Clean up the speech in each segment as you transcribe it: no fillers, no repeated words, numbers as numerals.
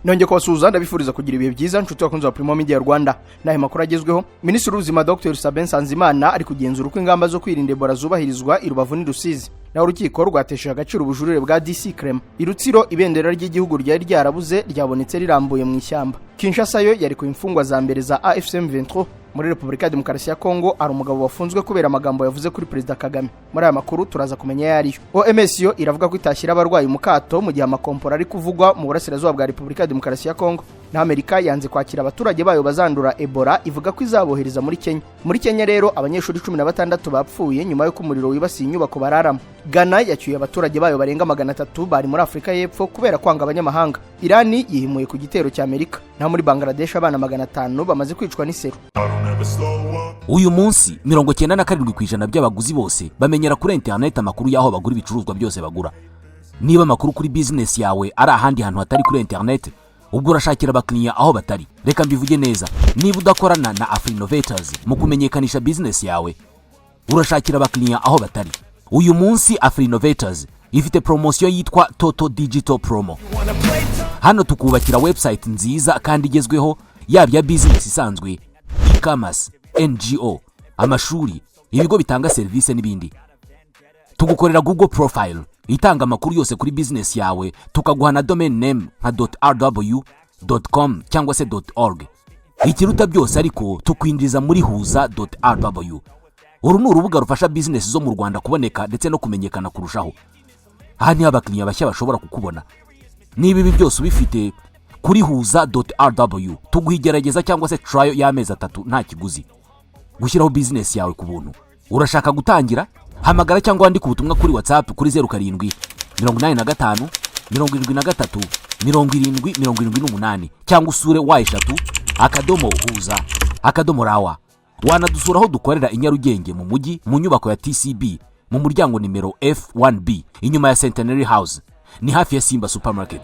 Nonge kubasuhuza ndabifuriza kugira ibihe byiza nshuti bakunze wa Primo Media Rwanda. Nahe makuru agezweho. Minisitiri w'Ubuzima Dr. Nsanzimana ari kugenzura uko ingamba zo kwirinda Ebola zubahirizwa i Rubavu n'Rusizi. Na urukiko rwatesheje agaciro ubujurire bwa DC Creme. Irutsiro ibendera ry'igihugu ryari ryarabuze ryabonetse rirambuye mu ishyamba. Kinshasa yo yarekuye imfungwa za mbere za AFC M23. Muri Republika Demokarasi ya Kongo ari umugabo wafunzwe kubera amagambo yavuze kuri Perezida Kagame. Muri aya makuru turaza kumenya yariyo. OMS yo iravuga ko itashyira abarwayi mu kato mu gihe amakompora ari kuvugwa mu burasirazuba bwa Republika Demokarasi ya Kongo. Na Amerika yanze kwakira abaturage bayo bazandura Ebola ivuga ko izabohereza muri Kenya. Muri Kenya rero abanyeshuri 16 bapfuye nyuma yo kumuriro wibasiye inyubako bararamo. Ghana yacyuye abaturage bayo barenga 300 bari muri Afrika y'Epfo kubera kwanga abanyamahanga. Irani yihimuye ku gitero cya Amerika. Na muri Bangladesh abana 500 bamaze kwicwa n'iseru. Uyu munsi 97% by'abaguzi bose bamenyera kuri internet amakuru yaho bagura ibicuruzwa byose bagura. Niba amakuru kuri business yawe ari ahandi hantu hatari kuri internet, ubwo urashakira abakiriya aho batari. Reka mbivuge neza, niba udakorana na Innovators mu kumenyekanisha business yawe, urashakira abakiriya aho batari. Uyu munsi Innovators ifite promotion yitwa Total Digital Promo. Hano tukubakira website nziza kandi igezweho yabya business isanzwe, e-commerce, NGO, amashuri, ibigo bitanga service n'ibindi. Tugukorera Google profile itanga amakuru yose kuri business yawe, tukaguha na domain name nka .rw.com cyangwa se .org. Ikiruta byose ariko tukwinjiza muri huza.rw. Uru ni urubuga rufasha business zo mu Rwanda kuboneka ndetse no kumenyekana kurushaho. Aha ni abakiriya bashya bashobora kukubona. Niba ibi byose ubifite kuri huza.rw, tuguhigerageza cyangwa se trial y'amezi 3 nta kiguzi. Gushyiraho business yawe ku buntu. Urashaka gutangira? Hamagara cyangwa wandika ubutumwa kuri WhatsApp kuri 07 85 73 70 cyangwa usure y3.huza.rawa. Wanadusuraho dukorera i Nyarugenge mu mujyi mu nyubako ya TCB mu muryango nimero F1B inyuma ya Centenary House, ni hafi ya Simba Supermarket.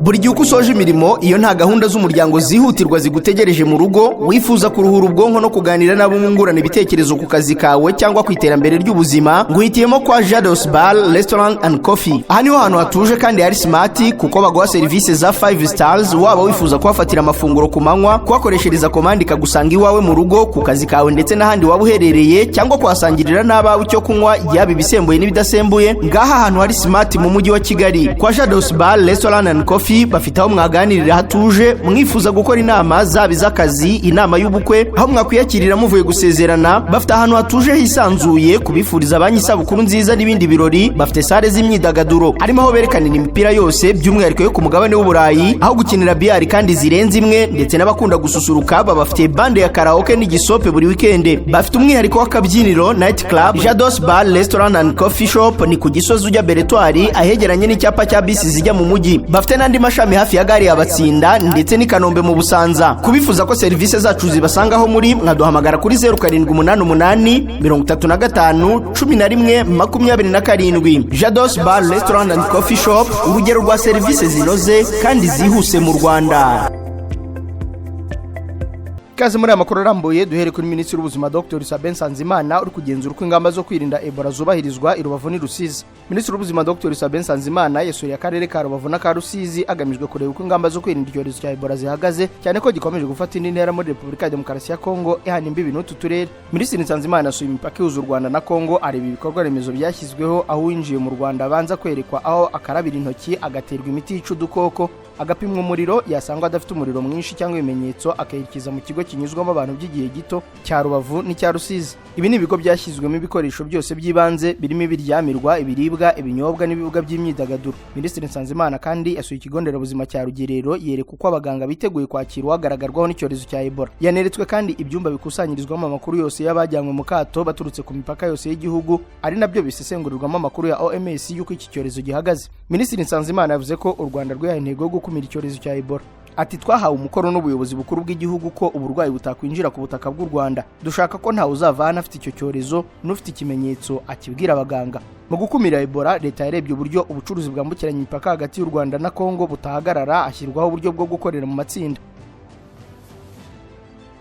Buri gihe uko usoje imirimo iyo nta gahunda z'umuryango zihutirwa zigutegereje mu rugo, wifuza kuruhura ubwonko no kuganira nabo mwungurana ibitekerezo ku kazi kawe cyangwa ku iterambere ry'ubuzima, nguhitiyemo kwa Jados Bar Restaurant and Coffee. Aha niho hantu hatuje kandi hari smart kuko baguha service za 5 stars, waba wifuza kuhafatira amafunguro ku manywa, kuhakoreshereza komandi kagusanga iwawe mu rugo, ku kazi kawe ndetse n'ahandi waba uherereye, cyangwa kuhasangirira n'abawe icyo kunywa yaba ibisembuye n'ibidasembuye. Ngaha ahantu hari smart mu mujyi wa Kigali kwa Jados Bar Restaurant and Coffee bafite aho mwaganirira hatuje, mwifuza gukora inama zaba iz'akazi, inama y'ubukwe, aho mwakwiyakirira muvuye gusezerana. Bafite ahantu hatuje hisanzuye kubifuriza abanyi isabukuru nziza n'ibindi birori. Bafite sale z'imyidagaduro, harimo aho berekanira imipira yose by'umwihariko yo ku mugabane w'Uburayi, aho gukinira biyari kandi zirenze imwe, ndetse n'abakunda gususuruka babafite bande ya karaoke n'igisope buri weekend. Bafite umwihariko w'akabyiniro night club. Jados Bar Restaurant and Coffee Shop ni ku Gisozi ujya Beretwari ahegeranye n'icyapa cya bisi zijya mu mujyi. Bafite n'andi mashami hafi ya gari y'Abatsinda ndetse ni Kanombe mu Busanza. Kubifuza ko service zacu zibasangaho muri, mwaduhamagara kuri 0788 35 11 27. Jados Bar Restaurant and Coffee Shop, urugero rwa service zinoze kandi zihuse mu Rwanda. Kaze muri amakuru arambuye duhere kuri Minisitiri w'Ubuzima Dr. Nsanzimana uri kugenzura uko ingamba zo kwirinda Ebola zubahirizwa i Rubavu n'Rusizi. Minisitiri w'Ubuzima Dr. Nsanzimana yasuye akarere ka Rubavu na ka Rusizi agamijwe kureba uko ingamba zo kwirinda icyorezo cya Ebola zihagaze, cyane ko gikomeje gufata indi ntera muri Republika Demokarasi ya Kongo ihana imbibi n'utu turere. Minisitiri Nsanzimana yasuye imipaka ihuza u Rwanda na Kongo areba ibikorwa remezo byashyizweho, aho winjiye mu Rwanda abanza kwerekwa aho akarabira intoki, agaterwa imiti yica udukoko, agapimwa umuriro, yasangwa adafite umuriro mwinshi cyangwa ibimenyetso akayikiza mu kigo kinyuzwamo abantu by'igihe gito cya Rubavu n'icya Rusizi. Ibi ni ibigo byashyizwemo ibikoresho byose by'ibanze birimo ibiryamirwa, ibiribwa, ibinyobwa n'ibibuga by'imyidagaduro. Minisitiri Nsanzimana kandi yasuye ikigo nderabuzima cya Rugerero yereka uko abaganga biteguye kwakira uwagaragarwaho n'icyorezo cya Ebola. Yaneretswe kandi ibyumba bikusanyirizwamo amakuru yose y'abajyanywe mu kato baturutse ku mipaka yose y'igihugu, ari nabyo bisesengurirwamo amakuru ya OMS y'uko iki cyorezo gihagaze. Minisitiri Nsanzimana yavuze ko u Rwanda rwihaye intego yo gukumira icyorezo cya Ebola. Ati twahawe umukoro n'ubuyobozi bukuru bw'igihugu ko uburwayi butakwinjira ku butaka bw'u Rwanda. Dushaka ko ntawe uzavana afite icyo cyorezo n'ufite ikimenyetso akibwira abaganga. Mu gukumira Ebola, leta yarebye uburyo ubucuruzi bwambukiranya imipaka hagati y'u Rwanda na Kongo butahagarara, ashyirwaho uburyo bwo gukorera mu matsinda.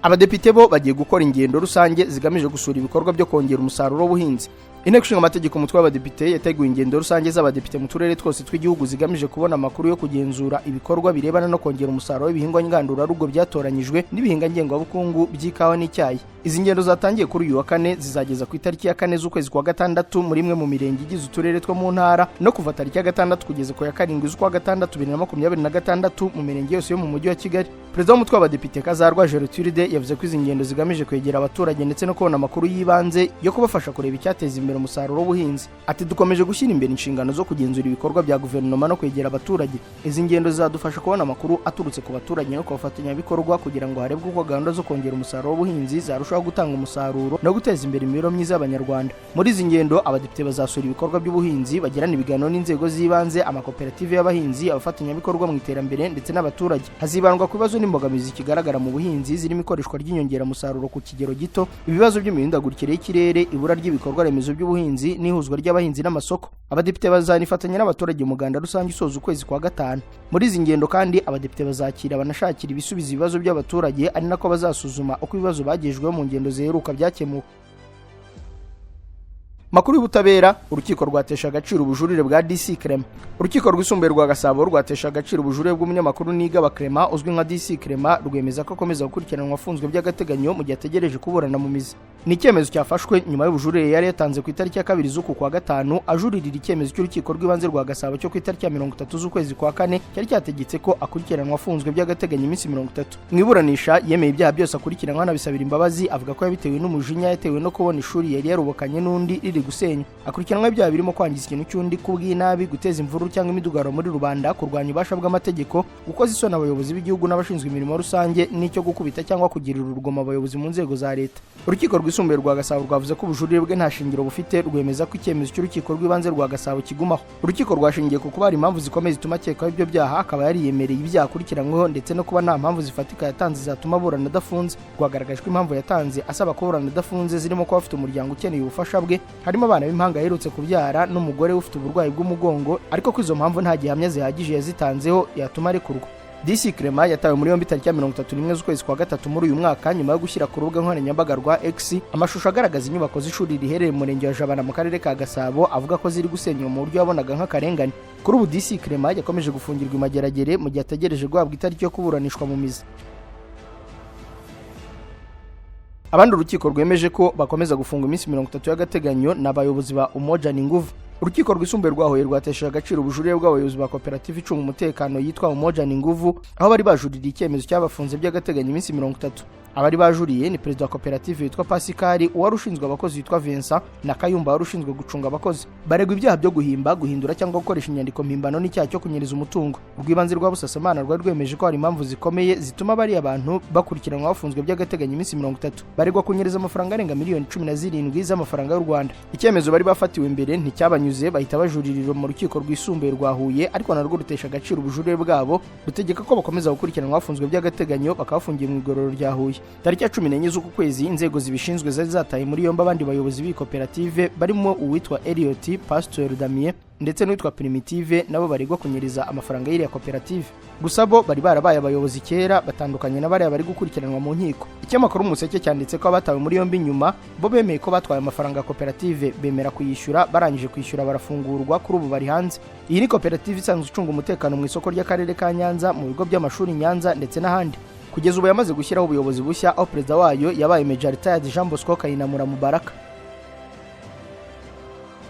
Abadepite bo bagiye gukora ingendo rusange zigamije gusura ibikorwa byo kongera umusaruro w'ubuhinzi. Inteko ishinga amategeko umutwe w'abadepite yateguye ingendo rusange z'abadepite mu turere twose tw'igihugu zigamije kubona amakuru yo kugenzura ibikorwa birebana no kongera umusaruro w'ibihingwa ngandurarugo byatoranyijwe n'ibihinga ngengabukungu by'ikawa n'icyayi. Izi ngendo zatangiye kuri uyu wa kane zizageza ku itariki ya 4 z'ukwezi kwa gatandatu muri imwe mu mirenge igize uturere two mu ntara no kuva tariki ya 6 kugeza ku ya 7 z'ukwa gatandatu 2026 mu mirenge yose yo mu mujyi wa Kigali. Perezida w'umutwe w'abadepite Kazarwa Yarekuye yavuze ko izi ngendo zigamije kwegera abaturage ndetse no kubona amakuru yibanze yo kubafasha kureba icyateza imbere umusaruro w'ubuhinzi. Ati dukomeje gushyira imbere inshingano zo kugenzura ibikorwa bya guverinoma no kwegera abaturage. Izi ngendo zizadufasha kubona amakuru aturutse ku baturage no kubafatanya bikorwa kugira ngo harebwe uko gahunda zo kongera umusaruro w'ubuhinzi zarushaho gutanga umusaruro no guteza imbere imibereho myiza y'abanyarwanda. Muri izi ngendo abadepite bazasura ibikorwa by'ubuhinzi, bagirana ibiganiro n'inzego z'ibanze, amakoperative y'abahinzi, abafatanya bikorwa mu iterambere ndetse n'abaturage. Hazibandwa ku bibazo n'imbogamizi kigaragara mu buhinzi zirimo ikoreshwa ry'inyongeramusaruro ku kigero gito, ibibazo by'imihindagurikire y'ikirere, ibura ry'ibikorwa remezo by'ubuhinzi n'ihuzwa ry'abahinzi n'amasoko. Abadepite bazanifatanya n'abaturage mu muganda rusange usoza ukwezi kwa gatanu. Muri izi ngendo kandi abadepite bazakira banashakira ibisubizo ibibazo by'abaturage, ari nako bazasuzuma uko ibibazo bagejejweho mu ngendo ziheruka byakemuwe. Makuru y'ubutabera, urukiko rwatesha agaciro ubujurire bwa DC Clement. Urukiko rwisumbuye rwa Gasabo rwatesha agaciro ubujurire bw'umunyamakuru Nigaba Clement uzwi nka DC Clement rwemeza ko akomeza gukurikiranwa afunzwe by'agateganyo mu gihe ategereje kuburana mu mizi. Ni icyemezo cyafashwe nyuma y'ubujurire yari yatanze ku itariki ya 2 z'uku kwa gatanu ajuririra icyemezo cy'urukiko rw'ibanze rwa Gasabo cyo ku itariki ya 30 z'ukwezi kwa kane cyari cyategetse ko akurikiranwa afunzwe by'agateganyo iminsi 30. Mu iburanisha yemeye ibyaha byose akurikiranwa anabisabira imbabazi, avuga ko yabitewe n'umujinya yatewe no kubona ishuri yari yarubakanye n'undi riri gusenya. Akurikiranwa ibyaha birimo kwangiza ikintu cy'undi, kubw'inabi, guteza imvururu cyangwa imidugaro muri rubanda, kurwanya ububasha bw'amategeko, gukoza isoni abayobozi b'igihugu n'abashinzwe imirimo rusange, n'icyo gukubita cyangwa kugirira urugomo abayobozi mu nzego za leta. Urukiko rwisumbuye rwa Gasabo rwavuze ko ubujurire bwe nta shingiro bufite, rwemeza ko icyemezo cy'urukiko rw'ibanze rwa Gasabo kigumaho. Urukiko rwashingiye ku kuba hari impamvu zikomeye zituma akekwaho ibyo byaha, akaba yariyemereye ibyaha akurikiranyweho ndetse no kuba nta mpamvu zifatika yatanze zatuma aburana adafunze. Rwagaragaje ko impamvu yatanze asaba kuburana adafunze zirimo kuba afite umuryango ukeneye ubufasha bwe, harimo abana b'impanga aherutse kubyara n'umugore ufite uburwayi bw'umugongo, ariko ko izo mpamvu nta gihamya zihagije yazitanzeho yatuma arekurwa. DC Clement yatawe muri yombi tariki ya 31 z'ukwezi kwa gatatu muri uyu mwaka nyuma yo gushyira ku rubuga nkoranyambaga rwa X amashusho agaragaza inyubako z'ishuri riherereye mu murenge wa Jabana mu karere ka Gasabo, avuga ko ziri gusenywa mu buryo yabonaga nk'akarengane. Kuri ubu DC Clement yakomeje gufungirwa imageragere mu gihe ategereje guhabwa itariki yo kuburanishwa mu mizi. Abandi urukiko rwemeje ko bakomeza gufunga iminsi 30 y'agateganyo n'abayobozi ba Umoja n'Inguvu. Urukiko rwisumbuye rwahoye rwatesheje agaciro ubujurire bw'abayobozi ba koperative icunga umutekano yitwa Umoja n'Inguvu, aho bari bajuririye icyemezo cy'abafunze by'agateganyo iminsi 30. Abari bajuriye ni perezida wa koperative yitwa Pascal, uwari ushinzwe abakozi yitwa Vincent na Kayumba wari ushinzwe gucunga abakozi. Baregwa ibyaha byo guhimba, guhindura cyangwa gukoresha inyandiko mpimbano n'icyaha cyo kunyereza umutungo. Urw'ibanze rwa Busasamana rwari rwemeje ko hari impamvu zikomeye zituma bari abantu bakurikiranwa bafunzwe by'agateganyo iminsi 30. Baregwa kunyereza amafaranga arenga miliyoni 17 z'amafaranga y'u Rwanda. Icyemezo bari bafatiwe imbere nticyabanyuze, bahita bajuririra mu rukiko rwisumbuye rwa Huye, ariko narwo rutesha agaciro ubujurire bwabo, rutegeka ko bakomeza gukurikiranwa bafunzwe by'agateganyo bakabafungiye mu igororo rya Huye. Tariki ya 14 z'uku kwezi inzego zibishinzwe zari zataye muri yombi abandi bayobozi b'ikoperative barimo uwitwa Eliot, Pastor Damien ndetse n'uwitwa Primitive, nabo baregwa kunyereza amafaranga y'iriya koperative. Gusa bo bari barabaye abayobozi kera batandukanye na bari gukurikiranwa mu nkiko. Ikinyamakuru Umuseke cyanditse ko abatawe muri yombi nyuma bo bemeye ko batwaye amafaranga ya koperative, bemera kuyishyura, barangije kwishyura barafungurwa, kuri ubu bari hanze. Iyi ni koperative isanzwe icunga umutekano mu isoko ry'akarere ka Nyanza, mu bigo by'amashuri Nyanza ndetse n'ahandi. Kugeza ubu yamaze gushyiraho ubuyobozi bushya, aho perezida wayo yabaye Major Retired Jean Bosco Kayinamura Mubaraka.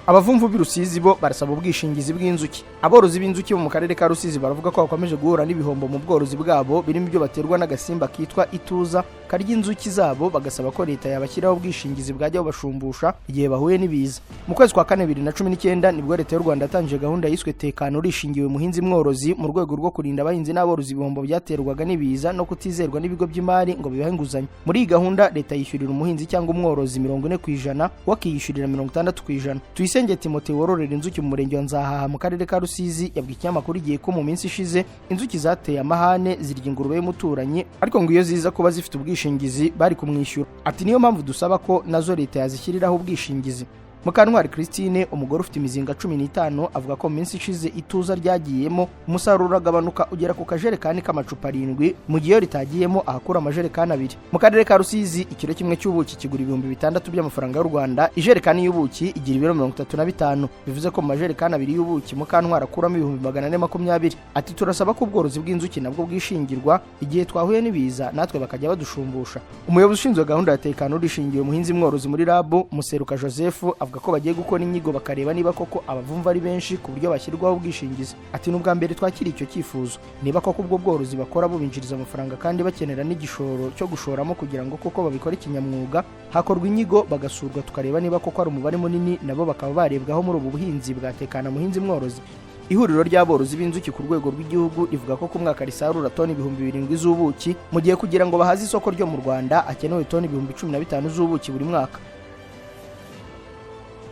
Abavumvu b'Irusizi bo barasaba ubwishingizi bw'inzuki. Aborozi b'inzuki mu karere ka Rusizi baravuga ko bakomeje guhura n'ibihombo mu bworozi bwabo, birimo ibyo baterwa n'agasimba kitwa ituza karya inzuki zabo, bagasaba ko leta yabashyiraho ubwishingizi bwajya bubashumbusha igihe bahuye n'ibiza. Mu kwezi kwa 2019 nibwo leta y'u Rwanda yatangije gahunda yiswe tekano rishingiwe muhinzi mworozi mu rwego rwo kurinda abahinzi n'aborozi ibihombo byaterwaga n'ibiza no kutizerwa n'ibigo by'imari ngo bibahe inguzanyo. Muri iyi gahunda leta yishyurira umuhinzi cyangwa umworozi 40%, wakiyishyurira 60%. Tuyisenge Timote wororera inzuki mu murenge wa Nzahaha mu karere ka Rusizi yabwiye ikinyamakuru igihe ko mu minsi ishize inzuki zateye amahane zirya ingurube y'umuturanyi, ariko ngo iyo ziza kuba zifite ubwishingizi bari kumwishyura. Ati niyo mpamvu dusaba ko nazo leta yazishyiriraho ubwishingizi. Mukantwari Christine umugore ufite imizinga 15 avuga ko mu minsi ishize ituza ryagiyemo umusaruro agabanuka ugera ku kajerekani k'amacupa 7 mu gihe ritagiyemo ahakura amajerekani 2. Mu karere ka Rusizi ikiro kimwe cy'ubuki kigura 6,000 by'amafaranga y'u Rwanda, ijerekani y'ubuki igira ibiro 35, bivuze ko mu majerekani 2 y'ubuki Mukantwari akuramo 420. Ati turasaba ko ubworozi bw'inzuki nabwo bwishingirwa igihe twahuye n'ibiza natwe bakajya badushumbusha. Umuyobozi ushinzwe gahunda ya tekano rishingiye umuhinzi mworozi muri Rabo Museruka Joseph avuga ko bagiye gukora inyigo bakareba niba koko abavumva ari benshi ku buryo bashyirwaho ubwishingizi. Ati n'ubwa mbere twakira icyo cyifuzo niba koko ubwo bworozi bakora bubinjiriza amafaranga kandi bakenera n'igishoro cyo gushoramo kugira ngo koko babikore kinyamwuga, hakorwa inyigo bagasurwa tukareba niba koko ari umubare munini nabo bakaba barebwaho muri ubu buhinzi bwatekana muhinzi mworozi. Ihuriro ry'aborozi b'inzuki ku rwego rw'igihugu rivuga ko ku mwaka risarura toni 7,000 z'ubuki mu gihe kugira ngo bahaze isoko ryo mu Rwanda hakenewe toni 15,000 z'ubuki buri mwaka.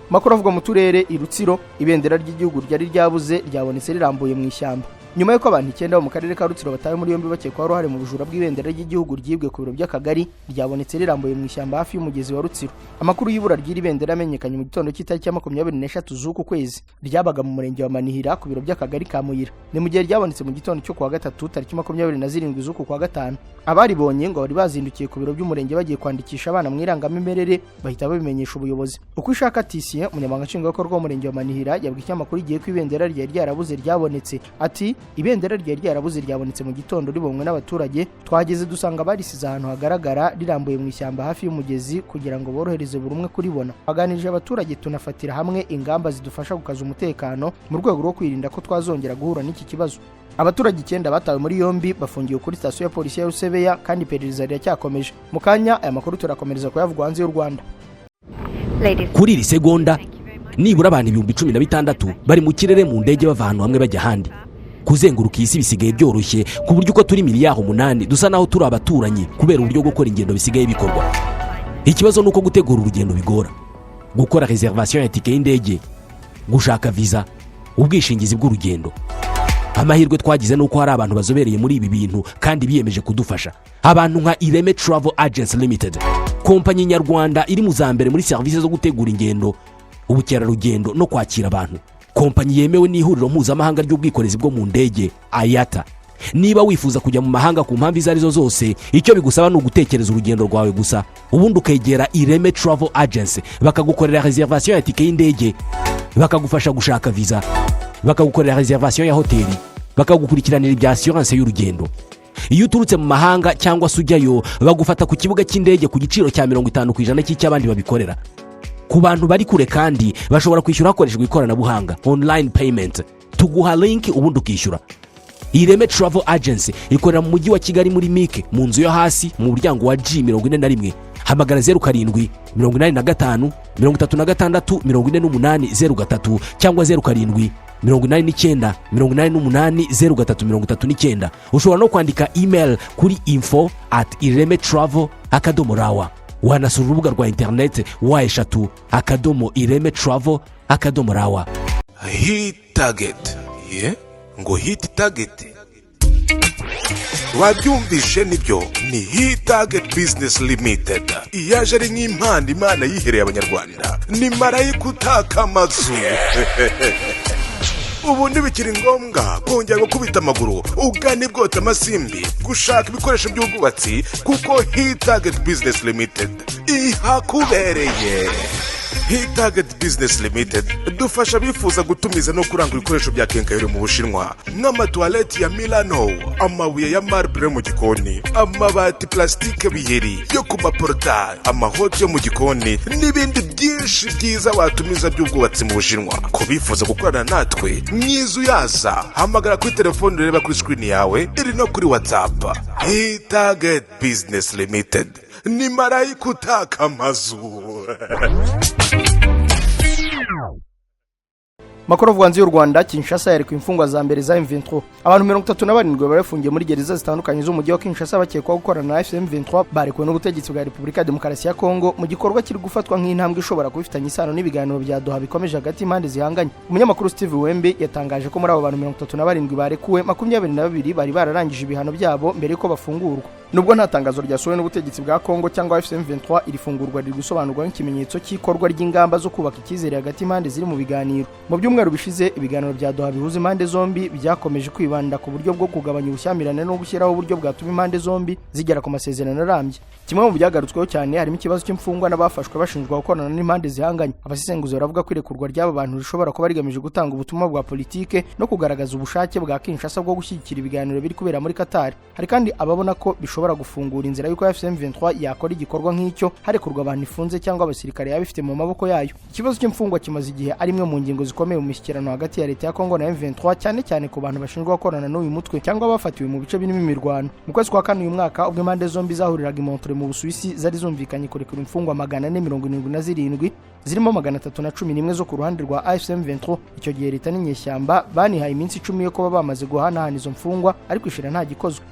Makuru avuga mu turere Irutsiro ibendera ry'igihugu ryari ryabuze ryabonetse rirambuye mu ishyamba. Nyuma y'uko abantu 9 bo mu karere ka Rutsiro batawe muri yombi bakekwaho uruhare mu bujura bw'ibendera ry'igihugu ryibwe ku biro by'akagari, ryabonetse rirambuye mu ishyamba hafi y'umugezi wa Rutsiro. Amakuru y'ibura ry'iri bendera amenyekanye mu gitondo cy'itariki ya 23 z'uku kwezi, ryabaga mu murenge wa Manihira ku biro by'akagari ka Muyira. Ni mu gihe ryabonetse mu gitondo cyo kuwa gatatu tariki 27 z'uku kwa gatanu. Abaribonye ngo bari bazindukiye ku biro by'umurenge bagiye kwandikisha abana mu irangamimerere bahita babimenyesha ubuyobozi. Uko ishaka Tisiye umunyamabanga nshingwabikorwa w'umurenge wa Manihira yabwiye ikinyamakuru igihe ko ibendera ryari ryarabuze ryabonetse. Ati ibendera ryari ryarabuze ryabonetse mu gitondo ribonwe n'abaturage, twageze dusanga barisize ahantu hagaragara rirambuye mu ishyamba hafi y'umugezi kugira ngo borohereze buri umwe kuribona. Baganirije abaturage tunafatira hamwe ingamba zidufasha gukaza umutekano mu rwego rwo kwirinda ko twazongera guhura n'iki kibazo. Abaturage 9 batawe muri yombi bafungiwe kuri sitasiyo ya polisi ya Rusebeya kandi iperereza ryacyakomeje. Mu kanya aya makuru turakomereza kuyavugwa hanze y'u Rwanda. Kuri iri segonda nibura abantu 16,000 bari mu kirere mu ndege bava ahantu hamwe bajya ahandi. Kuzenguruka isi bisigaye byoroshye ku buryo uko turi miliyari 8 dusa naho turi abaturanyi kubera uburyo bwo gukora ingendo bisigaye bikorwa. Ikibazo nuko gutegura urugendo bigora, gukora reservation ya tike y'indege, gushaka visa, ubwishingizi bw'urugendo. Amahirwe twagize nuko hari abantu bazobereye muri ibi bintu kandi biyemeje kudufasha. Abantu nka Ireme Travel Agents Limited, kompanyi nyarwanda iri mu zambere muri service zo gutegura ingendo, ubukerarugendo no kwakira abantu. Kompanyi yemewe n'ihuriro mpuzamahanga ry'ubwikorezi bwo mu ndege IATA. Niba wifuza kujya mu mahanga ku mpamvu izarizo zose, icyo bigusaba ni ugutekereza urugendo rwawe gusa, ubundi ukegera Ireme Travel Agency bakagukorera reservation ya tike y'indege, bakagufasha gushaka visa, bakagukorera reservation ya hoteli, bakagukurikiranira ibya assurance y'urugendo. Iyo uturutse mu mahanga cyangwa se ujyayo bagufata ku kibuga cy'indege ku giciro cya 50% cy'abandi babikorera. Ku bantu bari kure kandi bashobora kwishyura hakoreshejwe ikoranabuhanga online payment, tuguha link ubundi ukishyura. Ireme Travel Agency ikorera mu mujyi wa Kigali muri Mike mu nzu yo hasi mu muryango wa G41. Hamagara 07 85 36 48 cyangwa 07 89 88 0339. Ushobora no kwandika email kuri info@iremetravel.rawa. Wanasura urubuga rwa internet wa3iremetravel.rawa. Hit target. Ngo hit target. Wabyumvishe nibyo ni Hit Target Business Limited. Iyaje ari nk'impanda Imana yihereye abanyarwanda. Ni marayika utaka amazu. Ubu ntibikiri ngombwa kongera gukubita amaguru ugana ibwota amasimbi gushaka ibikoresho by'ubwubatsi kuko Hit Target Business Limited ihakubereye. Hit Target Business Limited dufasha bifuza gutumiza no kurangura ibikoresho bya kenkayori mu Bushinwa nk'amatoilette ya Milano, amabuye ya marble mu gikoni, amabati plastike biheri yo ku maportail, amahote yo mu gikoni n'ibindi byinshi byiza watumiza by'ubwubatsi mu Bushinwa. Ko bifuza gukorana natwe mwizu yaza hamagara kuri telefone ureba kuri screen yawe iri no kuri WhatsApp. Hit Target Business Limited ni marayika utaka amazu. Makuru avuga y'u Rwanda Kinshasa yarekuye imfungwa za mbere za M23. Abantu 37 barafungiye muri gereza zitandukanye z'umujyi wa Kinshasa bakekwaho gukorana na M23 barekuwe n'ubutegetsi bwa Repubulika ya Demokarasi ya Kongo mu gikorwa kiri gufatwa nk'intambwe ishobora kubifitanya isano n'ibiganiro bya Doha bikomeje hagati impande zihanganye. Umunyamakuru Steve Wembe yatangaje ko muri abo bantu 37 barekuwe 22 bari bararangije ibihano byabo mbere yuko bafungurwa. nubwo nta tangazo ryasohowe n'ubutegetsi bwa Kongo cyangwa M23 iri fungurwa riri gusobanurwa nk'ikimenyetso cy'ikorwa ry'ingamba zo kubaka icyizere hagati impande ziri mu biganiro. Mu byumweru bishize ibiganiro bya Doha bihuza impande zombi byakomeje kwibanda ku buryo bwo kugabanya ubushyamirane no gushyiraho uburyo bwatuma impande zombi zigera ku masezerano arambye. Kimwe mu byagarutsweho cyane harimo ikibazo cy'imfungwa n'abafashwe bashinjwa gukorana n'impande zihanganye. Abasesenguzi baravuga ko irekurwa ry'aba bantu rishobora kuba rigamije gutanga ubutumwa bwa politike no kugaragaza ubushake bwa Kinshasa bwo gushyigikira ibiganiro biri kubera muri Qatar. Hari kandi ababona ko bishobora gufungura inzira y'uko M23 yakora igikorwa nk'icyo harekurwa abantu ifunze cyangwa abasirikare yabifite mu maboko yayo. Ikibazo cy'imfungwa kimaze igihe ari imwe mu ngingo zikomeye mu mishyikirano hagati ya leta ya Kongo na M23 cyane cyane ku bantu bashinjwa gukorana n'uyu mutwe cyangwa bafatiwe mu bice birimo imirwano. Mu kwezi kwa kane uyu mwaka ubwo impande zombi zahuriraga i Montre mu Busuwisi zari zumvikanye kurekura imfungwa 477 zirimo 311 zo ku ruhande rwa M23. Icyo gihe leta n'inyeshyamba banihaye iminsi 10 yo kuba bamaze guhanahana izo mfungwa ariko ishira nta gikozwe.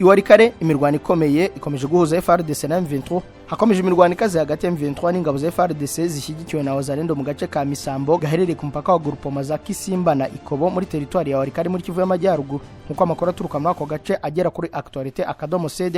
Yarekuye imirwano ikomeye ikomeje guhuza FARDC na M23. Hakomeje imirwano ikaze hagati ya M23 n'ingabo za FARDC zishyigikiwe na Wazalendo mu gace ka Misambo gaherereye ku mpaka wa Grupoma za Kisimba na Ikobo muri teritwari ya Yarekuye muri Kivu y'Amajyaruguru. Nkuko amakuru aturuka muri ako gace agera kuri Actualité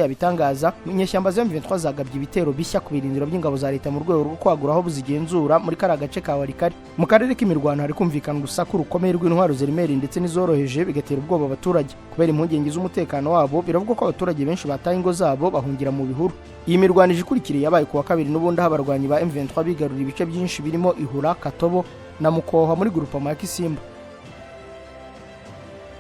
yabitangaza, inyeshyamba za M23 zagabye ibitero bishya ku birindiro by'ingabo za leta mu rwego rwo kwagura aho buzigenzura muri kara gace ka Yarekuye. Mu karere k'imirwano hari kumvikana urusaku rukomeye rw'intwaro ziremere ndetse n'izoroheje bigatera ubwoba abaturage. Kubera impungenge z'umutekano wabo biravugwa ko abaturage benshi bataye ingo zabo bahungira mu bihuru. Iyi mirwano ikurikiriye yabaye kuwa kabiri n'ubundi aho abarwanyi ba M23 bigarura ibice byinshi birimo Ihura, Katobo na Mukoha muri Grupoma ya Kisimba.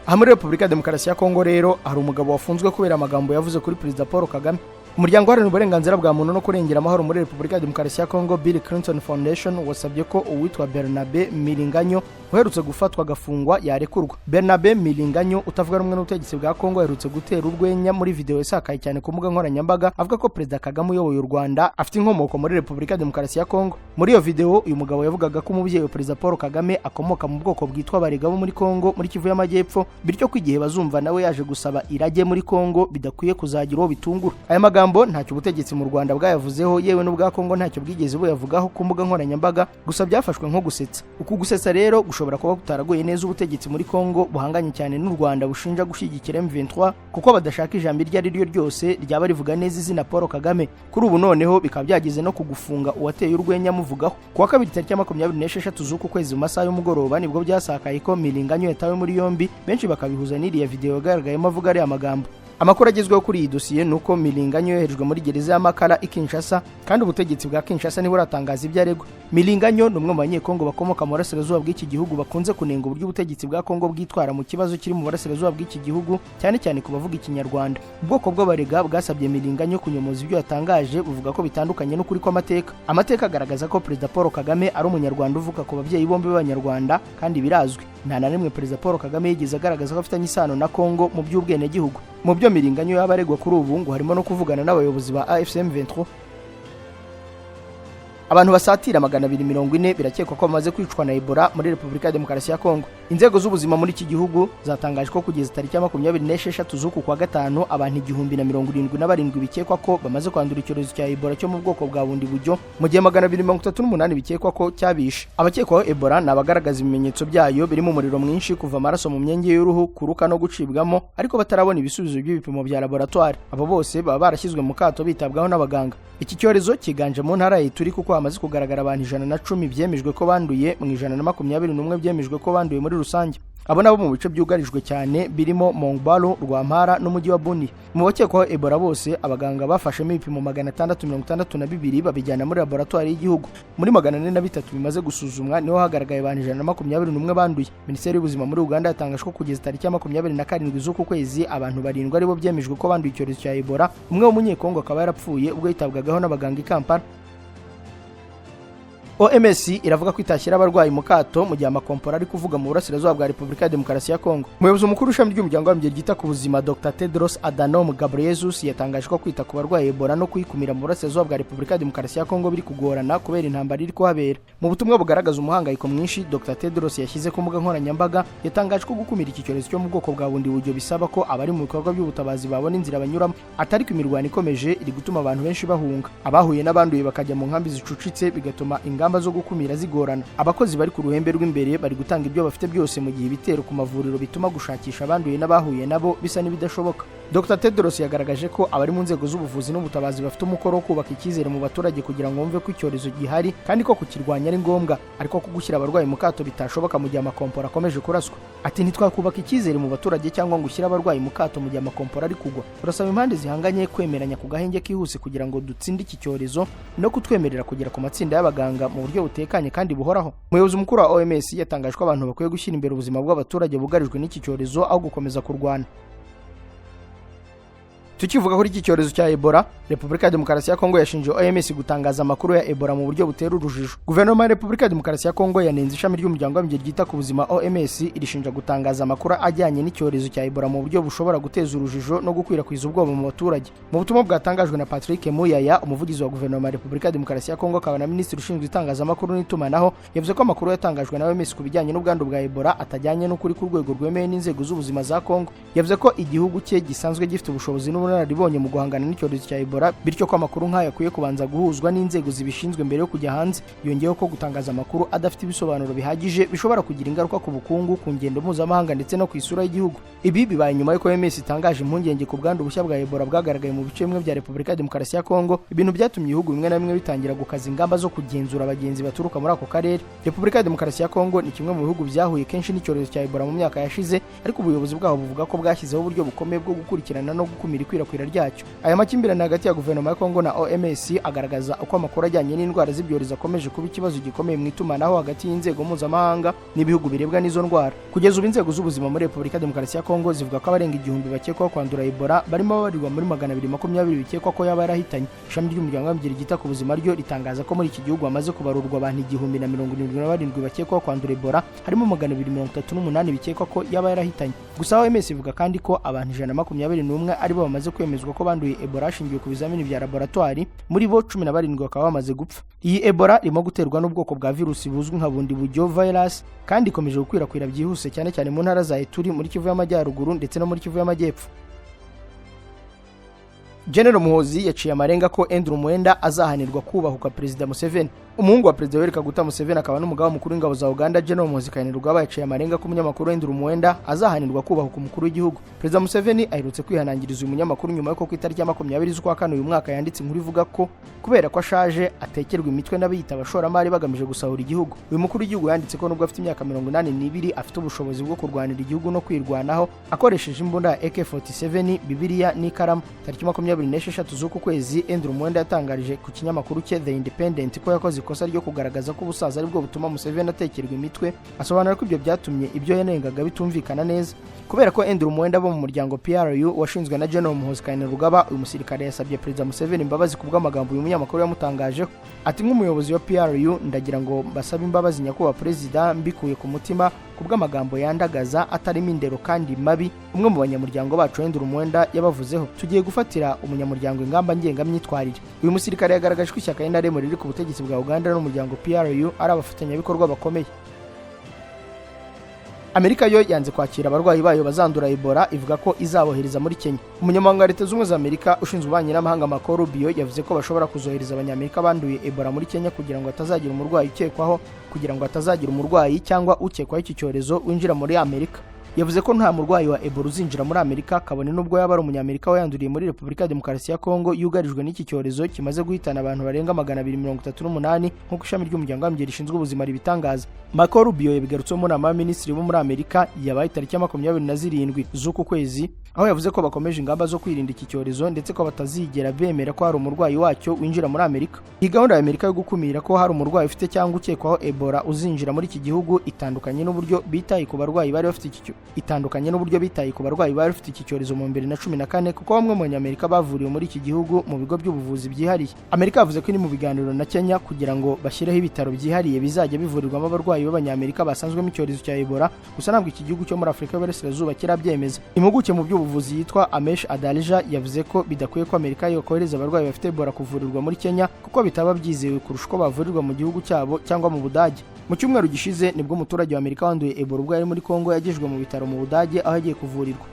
Aha muri Repubulika ya Demokarasi ya Kongo rero hari umugabo wafunzwe kubera amagambo yavuze kuri Perezida Paul Kagame. Umuryango uharanira uburenganzira bwa muntu no kurengera amahoro muri Repubulika ya Demokarasi ya Kongo Bill Clinton Foundation wasabye ko uwitwa Bernabe Milinganyo uherutse gufatwa agafungwa yarekurwa. Bernabe Milinganyo utavuga rumwe n'ubutegetsi bwa Kongo yaherutse gutera urwenya muri video isakaye cyane ku mbuga nkoranyambaga avuga ko Perezida Kagame uyoboye u Rwanda afite inkomoko muri Repubulika ya Demokarasi ya Kongo. Muri iyo video uyu mugabo yavugaga ko umubyeyi wa Perezida Paul Kagame akomoka mu bwoko bwitwa Barega bo muri Kongo muri Kivu y'Amajyepfo, bityo ko igihe bazumva nawe yaje gusaba irage muri Kongo bidakwiye kuzagira uwo bitungura. Aya magambo ntacyo ubutegetsi mu Rwanda bwayavuzeho, yewe n'ubwa Kongo ntacyo bwigeze buyavugaho ku mbuga nkoranyambaga, gusa byafashwe nko gusetsa. Uku gusetsa rero gushobora kuba kutaragoye neza ubutegetsi muri Kongo buhanganye cyane n'u Rwanda bushinja gushyigikira M23 kuko badashaka ijambo iryo ari ryo ryose ryaba rivuga neza izina Paul Kagame. Kuri ubu noneho bikaba byagize no kugufunga uwateye urwenya muvugaho. Kuwa kabiri tariki ya 26 z'uku kwezi mu masaha y'umugoroba nibwo byasakaye ko Milinganyo yatawe muri yombi, benshi bakabihuza n'iriya video yagaragayemo avuga ari amagambo. Amakuru agezweho kuri iyi dosiye nuko Milinganyo yoherejwe muri gereza ya Makala i Kinshasa kandi ubutegetsi bwa Kinshasa nibo ratangaza ibyo aregwa. Milinganyo ni umwe mu banyekongo bakomoka mu burasirazuba bw'iki gihugu bakunze kunenga uburyo ubutegetsi bwa Kongo bwitwara mu kibazo kiri mu burasirazuba bw'iki gihugu cyane cyane ku bavuga ikinyarwanda. Ubwoko bw'abarega bwasabye Milinganyo kunyomoza ibyo yatangaje buvuga ko bitandukanye n'ukuri kw'amateka. Amateka agaragaza ko Perezida Paul Kagame ari umunyarwanda uvuka ku babyeyi bombi b'abanyarwanda kandi birazwi. Nta na rimwe Perezida Paul Kagame yigeze agaragaza ko afitanye isano na Kongo mu by'ubwene gihugu. Mu byo Milinganyo yabaregwa kuri ubu ngo harimo no kuvugana n'abayobozi ba M23. Abantu basatira 240 birakekwa ko bamaze kwicwa na Ebola muri Repubulika ya Demokarasi ya Kongo. Inzego z'ubuzima muri iki gihugu zatangaje ko kugeza tariki ya 26 z'uku kwa gatanu abantu 1077 bikekwa ko bamaze kwandura icyorezo cya Ebola cyo mu bwoko bwa bundi buryo, mu gihe 238 bikekwa ko cyabishe. Abakekwaho Ebola ni abagaragaza ibimenyetso byayo birimo umuriro mwinshi, kuva amaraso mu myenge y'uruhu, kuruka no gucibwamo, ariko batarabona ibisubizo by'ibipimo bya laboratoire. Abo bose baba barashyizwe mu kato bitabwaho n'abaganga. Iki cyorezo kiganje mu ntara ya Ituri kuko hamaze kugaragara abantu 110 byemejwe ko banduye, mu 121 byemejwe ko banduye muri rusange. Abo nabo mu bice byugarijwe cyane birimo Mongbalo, Rwampara n'umujyi wa Buni. Mu bakekwaho Ebola bose abaganga bafashemo ibipimo 662 babijyana muri laboratoire y'igihugu. Muri 403 bimaze gusuzumwa niho hagaragaye abantu 121 banduye. Minisiteri y'ubuzima muri Uganda yatangaje ko kugeza tariki ya 27 z'uku kwezi abantu 7 aribo byemejwe ko banduye icyorezo cya Ebola. Umwe w'umunyekongo akaba yarapfuye ubwo yitabwagaho n'abaganga i Kampala. OMS iravuga ko itashyira abarwayi mu kato mu gihe amakompora ari kuvuga mu burasirazuba bwa Repubulika ya Demokarasi ya Kongo. Umuyobozi mukuru w'ishami ry'umuryango w'abibumbye ryita ku buzima Dr Tedros Adhanom Ghebreyesus yatangaje ko kwita ku barwayi Ebola no kuyikumira mu burasirazuba bwa Repubulika ya Demokarasi ya Kongo biri kugorana kubera intambara iri kuhabera. Mu butumwa bugaragaza umuhangayiko mwinshi, Dr Tedros yashyize ku mbuga nkoranyambaga yatangaje ko gukumira iki cyorezo cyo mu bwoko bwa bundi buryo bisaba ko abari mu bikorwa by'ubutabazi babona inzira banyuramo, atari ko imirwano ikomeje iri gutuma abantu benshi bahunga. Abahuye n'abanduye bakajya mu nkambi zicucitse bigatuma ingamba zo gukumira zigorana. Abakozi bari ku ruhembe rw'imbere bari gutanga ibyo bafite byose mu gihe ibitero ku mavuriro bituma gushakisha abanduye n'abahuye nabo bisa n'ibidashoboka. Dr Tedros yagaragaje ko abari mu nzego z'ubuvuzi n'ubutabazi bafite umukoro wo kubaka icyizere mu baturage kugira ngo bumve ko icyorezo gihari kandi ko kukirwanya ari ngombwa, ariko ko gushyira abarwayi mu kato bitashoboka mu gihe amakompora akomeje kuraswa. Ati ntitwakubaka icyizere mu baturage cyangwa ngo ushyire abarwayi mu kato mu gihe amakompora ari kugwa. Turasaba impande zihanganye kwemeranya ku gahenge kihuse kugira ngo dutsinde iki cyorezo no kutwemerera kugera ku matsinda y'abaganga mu buryo butekanye kandi buhoraho. Umuyobozi mukuru wa OMS yatangaje ko abantu bakwiye gushyira imbere ubuzima bw'abaturage bugarijwe n'iki cyorezo aho gukomeza kurwana. Tukivuga kuri iki cyorezo cya Ebola, Repubulika ya Demokarasi ya Kongo yashinje OMS gutangaza amakuru ya Ebola mu buryo butera urujijo. Guverinoma ya Repubulika ya Demokarasi ya Kongo yanenze ishami ry'umuryango w'abimbye ryita ku buzima OMS irishinja gutangaza amakuru ajyanye n'icyorezo cya Ebola mu buryo bushobora guteza urujijo no gukwirakwiza ubwoba mu baturage. Mu butumwa bwatangajwe na Patrick Muyaya, umuvugizi wa Guverinoma ya Repubulika ya Demokarasi ya Kongo akaba na Minisitiri ushinzwe itangazamakuru n'itumanaho, yavuze ko amakuru yatangajwe na OMS ku bijyanye n'ubwandu bwa Ebola atajyanye n'ukuri ku rwego rwemewe n'inzego z'ubuzima za Kongo. Yavuze ko igihugu cye gisanzwe gifite ubushobozi n'ubunararibonye mu guhangana n'icyorezo cya Ebola, bityo ko amakuru nk'aya akwiye kubanza guhuzwa n'inzego zibishinzwe mbere yo kujya hanze. Yongeyeho ko gutangaza amakuru adafite ibisobanuro bihagije bishobora kugira ingaruka ku bukungu, ku ngendo mpuzamahanga ndetse no ku isura y'igihugu. Ibi bibaye nyuma y'uko OMS itangaje impungenge ku bwandu bushya bwa Ebola bwagaragaye mu bice bimwe bya Repubulika ya Demokarasi ya Kongo, ibintu byatumye ibihugu bimwe na bimwe bitangira gukaza ingamba zo kugenzura abagenzi baturuka muri ako karere. Repubulika ya Demokarasi ya Kongo ni kimwe mu bihugu byahuye kenshi n'icyorezo cya Ebola mu myaka yashize, ariko ubuyobozi bwaho buvuga ko bwashyizeho uburyo bukomeye bwo gukurikirana no gukumira ikwirakwira ryacyo. Aya makimbirane hagati ya Guverinoma ya Kongo na OMS agaragaza uko amakuru ajyanye n'indwara z'ibyorezo akomeje kuba ikibazo gikomeye mu itumanaho hagati y'inzego mpuzamahanga n'ibihugu birebwa n'izo ndwara. Kugeza ubu inzego z'ubuzima muri Repubulika ya Demokarasi ya Kongo zivuga ko abarenga 1000 bakekwaho kwandura Ebola barimo babarirwa muri 220 bikekwa ko yaba yarahitanye. Ishami ry'umuryango w'abimbye ryita ku buzima ryo ritangaza ko muri iki gihugu hamaze kubarurwa abantu 1077 bakekwaho kwandura Ebola, harimo 238 bikekwa ko yaba yarahitanye. Gusa OMS ivuga kandi ko abantu 121 aribo bamaze kwemezwa ko banduye Ebola hashingiwe ku bizamini bya laboratoire, muri bo 17 bakaba bamaze gupfa. Iyi Ebola irimo guterwa n'ubwoko bwa virusi buzwi nka bundi buryo virus kandi ikomeje gukwirakwira byihuse cyane cyane mu ntara za Ituri, muri Kivu y'Amajyaruguru ndetse no muri Kivu y'Amajyepfo. General Muhozi yaciye amarenga ko Andrew Mwenda azahanirwa kubahuka Perezida Museveni. Umuhungu wa Perezida Yarekuye Museveni akaba n'umugaba mukuru w'ingabo za Uganda General Muhozi Kainerugaba yaciye amarenga ko umunyamakuru Andrew Mwenda azahanirwa kubahuka umukuru w'igihugu. Perezida Museveni aherutse kwihanangiriza uyu munyamakuru nyuma y'uko ku itariki ya 20 z'ukwa kane uyu mwaka yanditse inkuru ivuga ko kubera ko ashaje atekerwa imitwe n'abiyita abashoramari bagamije gusahura igihugu. Uyu mukuru w'igihugu yanditse ko nubwo afite imyaka 82 afite ubushobozi bwo kurwanira igihugu no kwirwanaho akoresheje imbunda ya AK-47, Bibiliya n'ikaramu. Tariki 26 z'uku kwezi Andrew Mwenda yatangarije ku kinyamakuru cye The Independent ko yakoze ikosa ryo kugaragaza ko ubusaza ari bwo butuma Museveni atekerwa imitwe, asobanura ko ibyo byatumye ibyo yanengaga bitumvikana neza. Kubera ko Andrew Mwenda bo mu muryango PRU washinzwe na General Muhozi Kainerugaba, uyu musirikare yasabye Perezida Museveni imbabazi kubw'amagambo uyu munyamakuru yamutangajeho. Ati nk'umuyobozi wa PRU ndagira ngo mbasabe imbabazi nyakubahwa Perezida mbikuye ku mutima kubw'amagambo yandagaza atarimo indero kandi mabi umwe mu banyamuryango bacu Andrew Mwenda yabavuzeho. Tugiye gufatira umunyamuryango ingamba ngengamyitwarire. Uyu musirikare yagaragaje ko ishyaka NRM riri ku butegetsi bwa Uganda n'umuryango PRU ari abafatanyabikorwa bakomeye. Amerika yo yanze kwakira abarwayi bayo bazandura Ebola, ivuga ko izabohereza muri Kenya. Umunyamabanga wa Leta z'Ubumwe za Amerika ushinzwe ububanyi n'amahanga Amakuru Bayo yavuze ko bashobora kuzohereza abanyamerika banduye Ebola muri Kenya kugira ngo hatazagira umurwayi cyangwa ukekwaho iki cyorezo winjira muri Amerika. Yavuze ko nta murwayi wa Ebola uzinjira muri Amerika, kabone nubwo yaba ari umunyamerika wayanduriye muri Repubulika ya Demokarasi ya Kongo yugarijwe n'iki cyorezo kimaze guhitana abantu barenga 238 nk'uko ishami ry'umuryango w'abimbye rishinzwe ubuzima ribitangaza. Marco Rubio yabigarutseho mu nama y'aminisitiri bo muri Amerika yabaye tariki ya 27 z'uku kwezi, aho yavuze ko bakomeje ingamba zo kwirinda iki cyorezo ndetse ko batazigera bemera ko hari umurwayi wacyo winjira muri Amerika. Iyi gahunda ya Amerika yo gukumira ko hari umurwayi ufite cyangwa ukekwaho Ebola uzinjira muri iki gihugu itandukanye n'uburyo bitaye ku barwayi bari bafite iki cyorezo mu 2014, kuko bamwe mu banyamerika bavuriwe muri iki gihugu mu bigo by'ubuvuzi byihariye. Amerika yavuze ko iri mu biganiro na Kenya kugira ngo bashyireho ibitaro byihariye bizajya bivurirwamo abarwayi b'abanyamerika basanzwe mu cyorezo cya Ebola, gusa ntabwo iki gihugu cyo muri Afurika y'Iburasirazuba kirabyemeza. Impuguke mu by'ubuvuzi yitwa Amesh Adalija yavuze ko bidakwiye ko Amerika yokohereza abarwayi bafite Ebola kuvurirwa muri Kenya kuko bitaba byizewe kurusha uko bavurirwa mu gihugu cyabo cyangwa mu Budage. Mu cyumweru gishize nibwo umuturage wa Amerika wanduye Ebola ubwo yari muri Kongo yagejejwe mu bitaro mu Budage aho agiye kuvurirwa.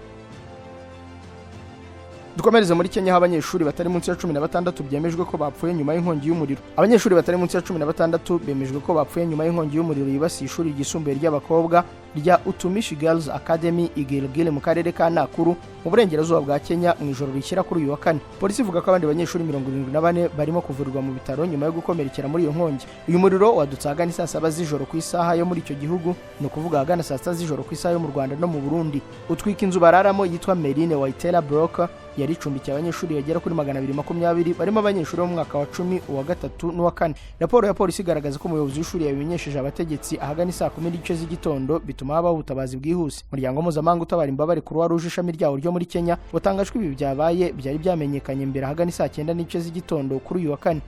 Dukomereze muri Kenya, abanyeshuri batari munsi ya 16 byemejwe ko bapfuye nyuma y'inkongi y'umuriro. Abanyeshuri batari munsi ya 16 bemejwe ko bapfuye nyuma y'inkongi y'umuriro yibasiye ishuri ryisumbuye ry'abakobwa rya Utumishi Girls Academy Igilgile mu karere ka Nakuru mu burengerazuba bwa Kenya mu ijoro rishyira kuri uyu wa kane. Polisi ivuga ko abandi banyeshuri 74 barimo kuvurirwa mu bitaro nyuma yo gukomerekera muri iyo nkongi. Uyu muriro wadutse ahagana saa 7 z'ijoro ku isaha yo muri icyo gihugu, no kuvuga ahagana saa 6 z'ijoro ku isaha yo mu Rwanda no mu Burundi. Utwika inzu bararamo yitwa Merine Waitela Broker yari icumbikiye abanyeshuri bagera kuri 220 barimo abanyeshuri bo mu mwaka wa 10, uwa gatatu n'uwa kane. Raporo ya polisi igaragaza ko umuyobozi w'ishuri yabimenyesheje abategetsi ahagana saa 10 n'igice z'igitondo, bituma habaho ubutabazi bwihuse. Umuryango mpuzamahanga utabara imbabare Croix Rouge ishami ryawo ryo muri Kenya watangajwe ibi byabaye byari byamenyekanye mbere ahagana saa 9 n'igice z'igitondo kuri uyu wa kane.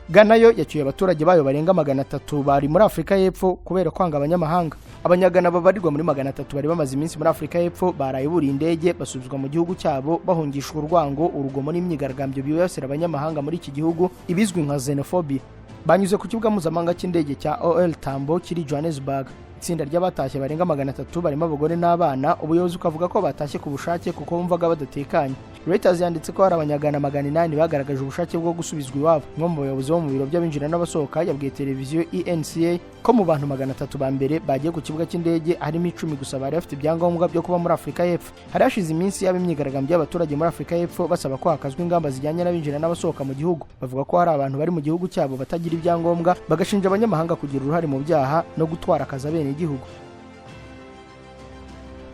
Ghana yo yacyuye abaturage bayo barenga 300 bari muri Afrika y'Epfo kubera kwanga abanyamahanga. Abanyagana babarirwa muri 300 bari bamaze iminsi muri Afrika y'Epfo baraye buriye indege basubizwa mu gihugu cyabo bahungishwa urwango, urugomo n'imyigaragambyo bibasira abanyamahanga muri iki gihugu ibizwi nka xenophobia. Banyuze ku kibuga mpuzamahanga cy'indege cya OL Tambo kiri Johannesburg. Itsinda ry'abatashye barenga 300 barimo abagore n'abana, ubuyobozi ukavuga ko batashye ku bushake kuko bumvaga badatekanye. Reuters yanditse ko hari abanyagana 800 bagaragaje ubushake bwo gusubizwa iwabo. Umwe mu bayobozi bo mu biro by'abinjira n'abasohoka yabwiye televiziyo ENCA ko mu bantu 300 ba mbere bagiye ku kibuga cy'indege harimo 10 gusa bari bafite ibyangombwa byo kuba muri Afrika y'Epfo. Hari hashize iminsi y'imyigaragambyo y'abaturage muri Afrika y'Epfo basaba ko hakazwa ingamba zijyanye n'abinjira n'abasohoka mu gihugu. Bavuga ko hari abantu bari mu gihugu cyabo batagira ibyangombwa, bagashinja abanyamahanga kugira uruhare mu byaha no gutwara akazi abene igihugu.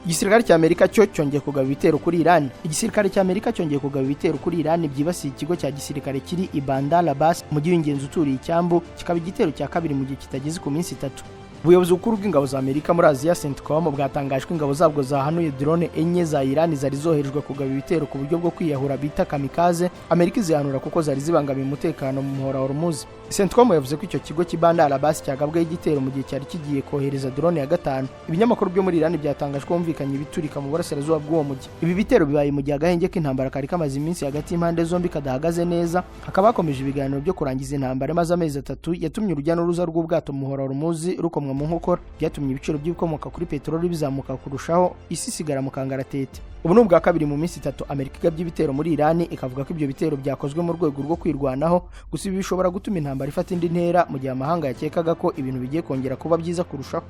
Igisirikare cy'Amerika cyo cyongeye kugaba ibitero kuri Iran. Igisirikare cy'Amerika cyongeye kugaba ibitero kuri Iran byibasiye ikigo cya gisirikare kiri i Bandar Abbas mu gihe ingenzi uturiye icyambu, kikaba igitero cya kabiri mu gihe kitageze ku minsi 3. Ubuyobozi bukuru bw'ingabo za Amerika muri Aziya CENTCOM bwatangajwe ingabo zabwo zahanuye drone enye za Iran zari zoherejwe kugaba ibitero ku buryo bwo kwiyahura bita kamikaze. Amerika izihanura kuko zari zibangamiye umutekano mu muhora wa Hormuz. CENTCOM yavuze ko icyo kigo cy'Ibandar Abbas cyagabweho igitero mu gihe cyari kigiye kohereza drone ya gatanu. Ibinyamakuru byo muri Iran byatangajwe humvikanye ibiturika mu burasirazuba bw'uwo mujyi. Ibi bitero bibaye mu gihe agahenge k'intambara kari kamaze iminsi hagati y'impande zombi kadahagaze neza, hakaba hakomeje ibiganiro byo kurangiza intambara maze amezi 3 yatumye urujya n'uruza rw'ubwato mu muhora wa Hormuz rukomwa mu nkokora, byatumye ibiciro by'ibikomoka kuri peteroli bizamuka kurushaho, isi isigara mu kangaratete. Ubu ni ubwa kabiri mu minsi 3 Amerika igabye ibitero muri Iran, ikavuga ko ibyo bitero byakozwe mu rwego rwo kwirwanaho, gusa ibi bishobora gutuma intambara ifata indi ntera mu gihe amahanga yakekaga ko ibintu bigiye kongera kuba byiza kurushaho.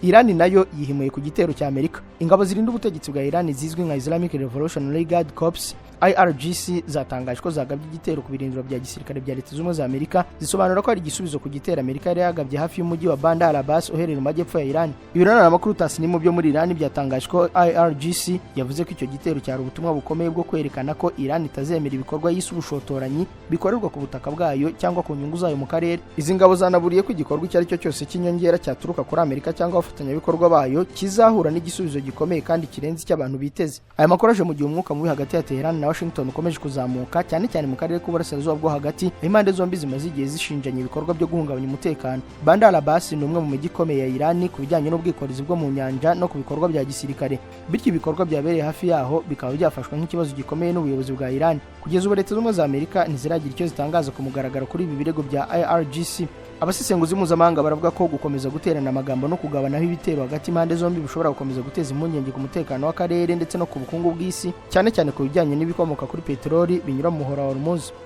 Iran nayo yihimuye ku gitero cya Amerika. Ingabo zirinda ubutegetsi bwa Iran zizwi nka Islamic Revolutionary Guard Corps IRGC zatangaje ko zagabye igitero ku birindiro bya gisirikare bya Leta Zunze za Amerika, zisobanura ko ari igisubizo ku gitero Amerika yari yagabye hafi y'umujyi wa Bandar Abbas uherereye mu majyepfo ya Iran. Ibiro n'amakuru tasnimu byo muri Iran byatangaje ko IRGC yavuze ko icyo gitero cyari ubutumwa bukomeye bwo kwerekana ko Iran itazemera ibikorwa y'isi ubushotoranyi bikorerwa ku butaka bwayo cyangwa ku nyungu zayo mu karere. Izi ngabo zanaburiye ko igikorwa icyo ari cyo cyose cy'inyongera cyaturuka kuri Amerika cyangwa abafatanyabikorwa bayo kizahura n'igisubizo gikomeye kandi kirenze cy'abantu biteze. Aya makuru aje mu gihe umwuka mubi hagati ya Tehran na Washington ukomeje kuzamuka, cyane cyane mu karere k'uburasirazuba bwo hagati, impande zombi zimaze igihe zishinjanya ibikorwa byo guhungabanya umutekano. Bandar Abbas ni umwe mu mijyi ikomeye ya Iran ku bijyanye n'ubwikorezi bwo mu nyanja no ku bikorwa bya gisirikare, bityo ibikorwa byabereye hafi yaho bikaba byafashwe nk'ikibazo gikomeye n'ubuyobozi bwa Iran. Kugeza ubu Leta Zunze za Amerika ntiziragira icyo zitangaza ku mugaragaro kuri ibi birego bya IRGC. Abasesenguzi mpuzamahanga baravuga ko gukomeza guterana amagambo no kugabanaho ibitero hagati impande zombi bishobora gukomeza guteza impungenge ku mutekano w'akarere ndetse no ku bukungu bw'isi, cyane cyane ku bijyanye n'ibikomoka kuri peteroli binyura mu muhora wa Hormuz.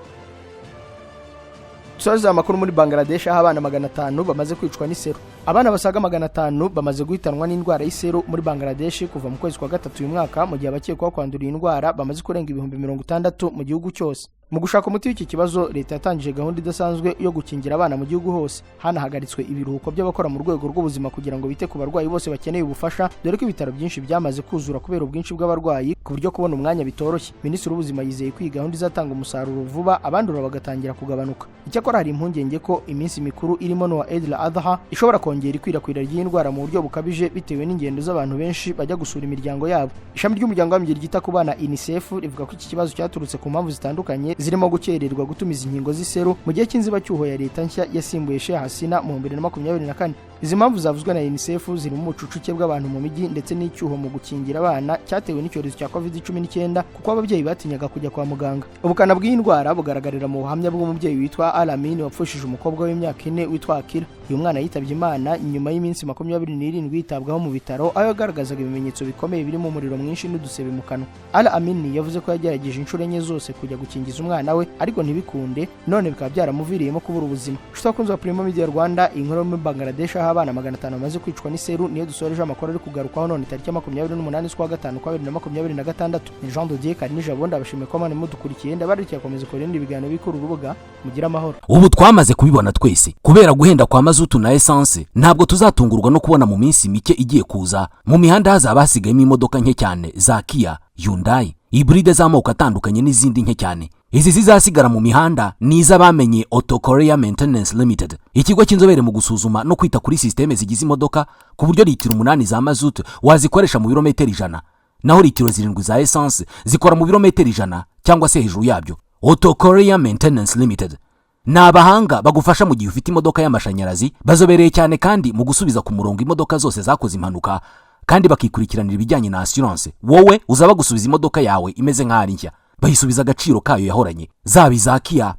Tusoza amakuru muri Bangladesh, aho abana 500 bamaze kwicwa n'iseru. Abana basaga 500 bamaze guhitanwa n'indwara y'iseru muri Bangladesh kuva mu kwezi kwa gatatu uyu mwaka, mu gihe abakekwaho kwandura iyi ndwara bamaze kurenga 60,000 mu gihugu cyose. Mu gushaka umuti w'iki kibazo, leta yatangije gahunda idasanzwe yo gukingira abana mu gihugu hose. Hanahagaritswe ibiruhuko by'abakora mu rwego rw'ubuzima kugira ngo bite ku barwayi bose bakeneye ubufasha, dore ko ibitaro byinshi byamaze kuzura kubera ubwinshi bw'abarwayi ku buryo kubona umwanya bitoroshye. Minisitiri w'ubuzima yizeye ko iyi gahunda izatanga umusaruro vuba, abandura bagatangira kugabanuka. Icyakora hari impungenge ko iminsi mikuru irimo no Eid al-Adha ishobora kongera ikwirakwira ry'indwara mu buryo bukabije bitewe n'ingendo z'abantu benshi bajya gusura imiryango yabo. Ishami ry'umuryango w'abimbyi ryita ku bana UNICEF rivuga ko iki kibazo cyaturutse ku mpamvu zitandukanye zirimo gukererwa gutumiza inkingo z'iseru mu gihe cy'inzibacyuho ya leta nshya yasimbuye Sheikh Hasina mu 2024. Izi mpamvu zavuzwe na UNICEF ziri mu bucucike bw'abantu mu mijyi ndetse n'icyuho mu gukingira abana cyatewe n'icyorezo cya COVID-19 kuko ababyeyi batinyaga kujya kwa muganga. Ubukana bw'iyi ndwara bugaragarira mu buhamya bw'umubyeyi witwa Alamine wapfushije umukobwa w'imyaka 4 witwa Akira. Uyu mwana yitabye Imana nyuma y'iminsi 27 yitabwaho mu bitaro aho yagaragazaga ibimenyetso bikomeye birimo umuriro mwinshi n'udusebe mu kanwa. Alamine yavuze ko yagerageje inshuro enye zose kujya gukingiza umwana we ariko ntibikunde, none bikaba byaramuviriyemo kubura ubuzima. Tutakunze wa Primo Media Rwanda, inkuru muri Bangladesh aho abana 500 bamaze kwicwa n'iseru niyo dusoreje amakuru ari kugarukaho none tariki 28 z'ukwa gatanu 2026. Ni Jean de Dieu Karine Jabonda abashimiye ko mane mudukurikiye ndabarikiye komeza kurenda ibiganiro bikuru urubuga mugira amahoro. Ubu twamaze kubibona twese kubera guhenda kwa mazutu na essence ntabwo tuzatungurwa no kubona mu minsi mike igiye kuza mu mihanda hazaba hasigayemo imodoka nke cyane za Kia, Hyundai, hybride z'amoko atandukanye n'izindi nke cyane. Izi zizasigara mu mihanda ni iz'abamenye Auto Korea Maintenance Limited, ikigo cy'inzobere mu gusuzuma no kwita kuri systeme zigize imodoka ku buryo litiro 8 za mazutu wazikoresha mu birometero 100 naho litiro 7 za essence zikora mu birometero 100 cyangwa se hejuru yabyo. Auto Korea Maintenance Limited ni abahanga bagufasha mu gihe ufite imodoka y'amashanyarazi, bazobereye cyane kandi mu gusubiza ku murongo imodoka zose zakoze impanuka kandi bakikurikiranira ibijyanye na assurance. Wowe uzaba gusubiza imodoka yawe imeze nk'ari nshya, bayisubiza agaciro kayo yahoranye, zaba za Kia,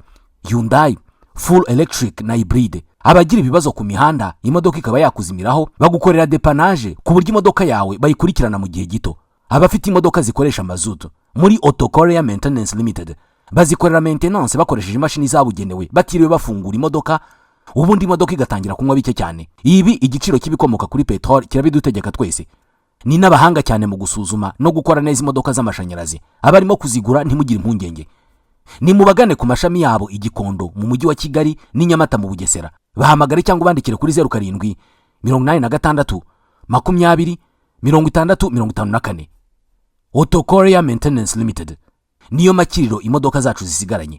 Hyundai, full electric na hybride. Abagira ibibazo ku mihanda imodoka ikaba yakuzimiraho bagukorera dépannage ku buryo imodoka yawe bayikurikirana mu gihe gito. Abafite imodoka zikoresha mazutu muri Auto Korea Maintenance Limited bazikorera maintenance bakoresheje imashini zabugenewe batiriwe bafungura imodoka, ubundi imodoka igatangira kunywa bike cyane. Ibi igiciro kibikomoka kuri petrol kirabidutegeka twese. Ni n'abahanga cyane mu gusuzuma no gukora neza imodoka z'amashanyarazi. Abarimo kuzigura ntimugire impungenge, ni mubagane ku mashami yabo igikondo mu mujyi wa Kigali n'inyamata mu Bugesera. Bahamagare cyangwa bandikire kuri 07 86 20 6054. Auto Korea Maintenance Limited niyo makiriro imodoka zacu zisigaranye.